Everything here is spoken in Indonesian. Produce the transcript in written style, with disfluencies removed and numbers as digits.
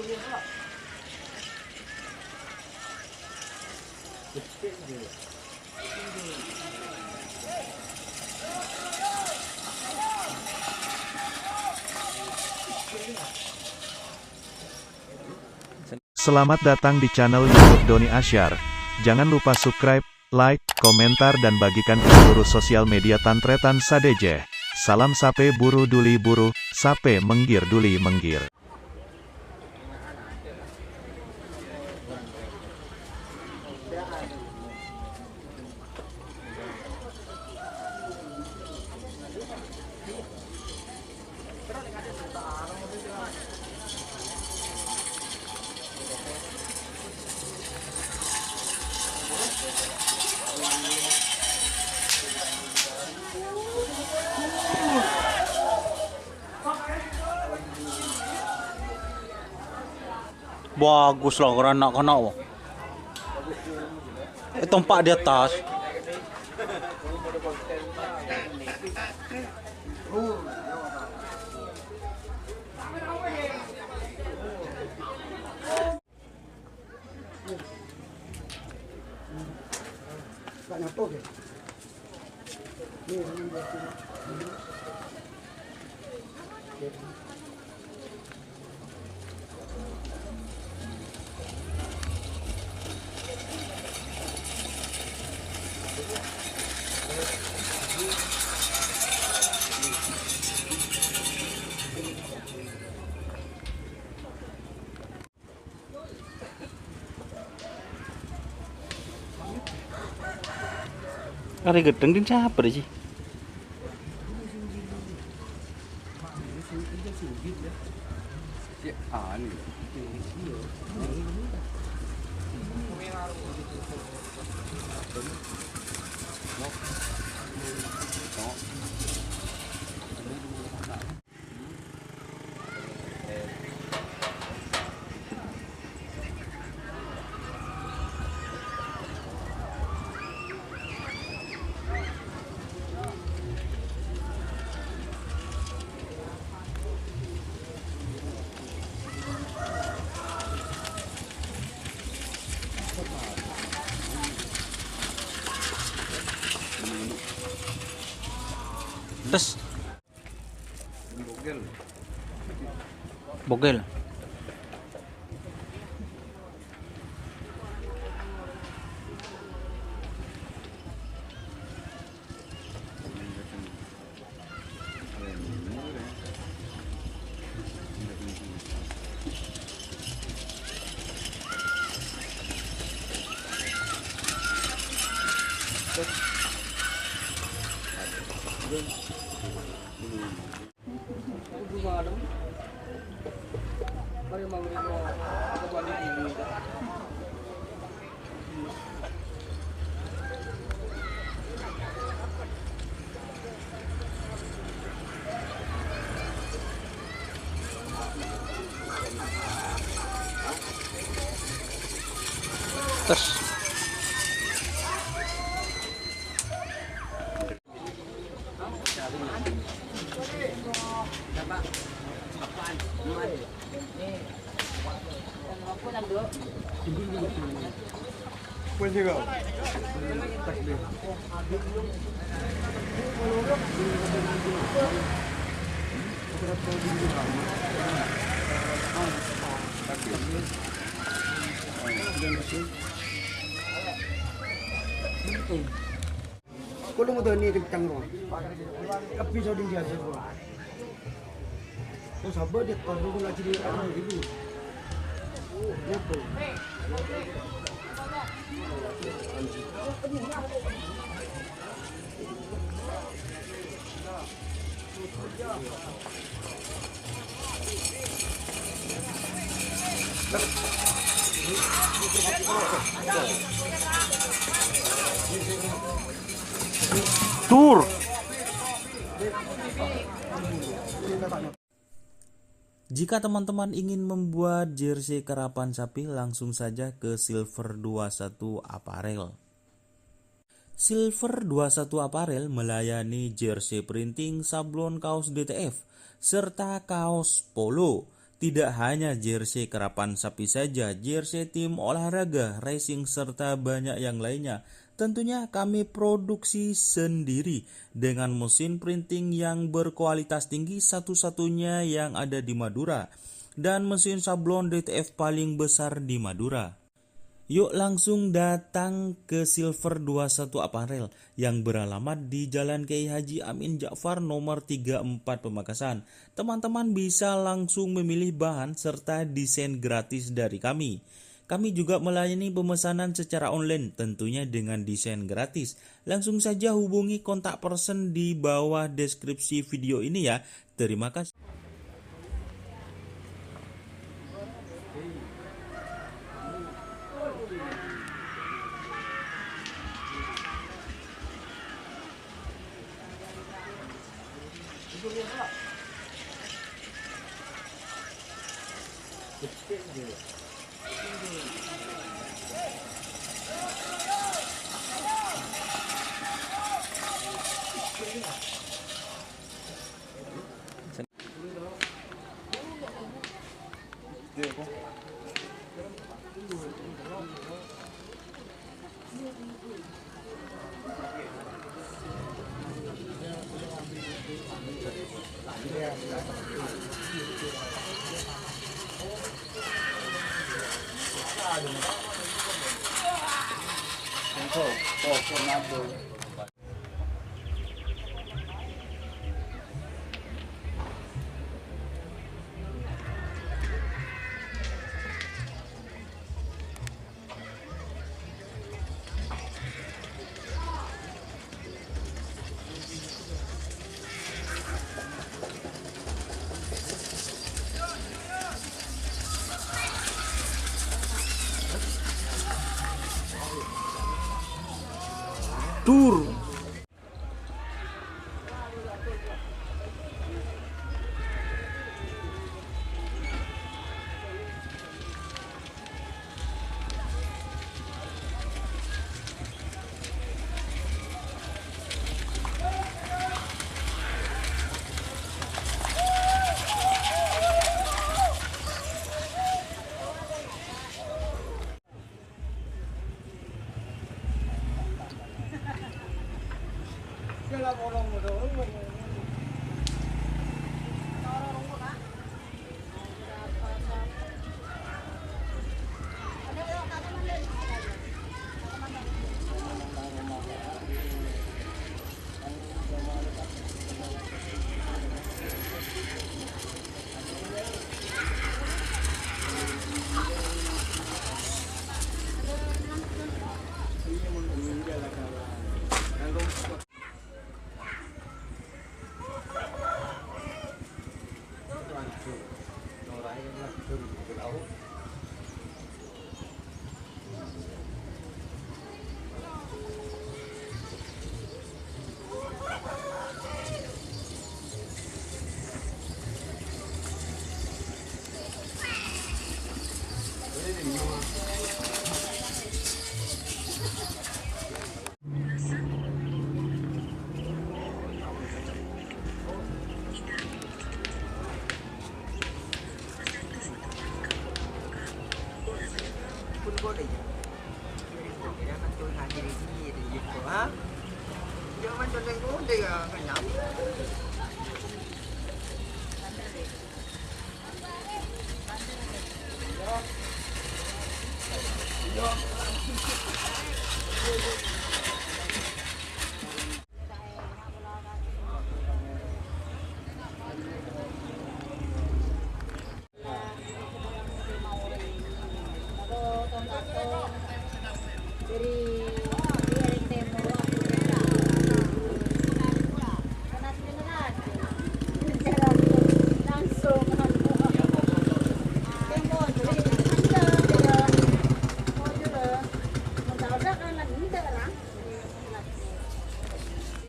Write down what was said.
Selamat datang di channel YouTube Doni Asyar. Jangan lupa subscribe, like, komentar dan bagikan ke seluruh sosial media Tantretan Sadeje. Salam sape buru duli buru, sape menggir duli menggir. Bagus lah karena anak-anak wah. Tempat di atas. Kali gedeng din siapa sih? Terus Bogel. Terus Kalau mau ni kencang roh, tapi jadi dia sebab. Oh sabar dia tahu dulu nak jadi apa gitu. Ya tu. tur. Jika teman-teman ingin membuat jersey karapan sapi, langsung saja ke Silver 21 Apparel. Silver 21 Apparel melayani jersey printing, sablon kaos DTF, serta kaos polo, Tidak hanya jersey karapan sapi saja, jersey tim olahraga, racing, serta banyak yang lainnya. Tentunya kami produksi sendiri dengan mesin printing yang berkualitas tinggi, satu-satunya yang ada di Madura, dan mesin sablon DTF paling besar di Madura. Yuk langsung datang ke Silver 21 Apparel yang beralamat di Jalan Kiai Haji Amin Ja'far nomor 34 Pamekasan. Teman-teman bisa langsung memilih bahan serta desain gratis dari kami. Kami juga melayani pemesanan secara online tentunya dengan desain gratis. Langsung saja hubungi kontak person di bawah deskripsi video ini ya. Terima kasih. Tur. cô đi cho nó chui hai cái gì thì dịch của á giờ mình cho nên muốn đi cả nhóm Yo.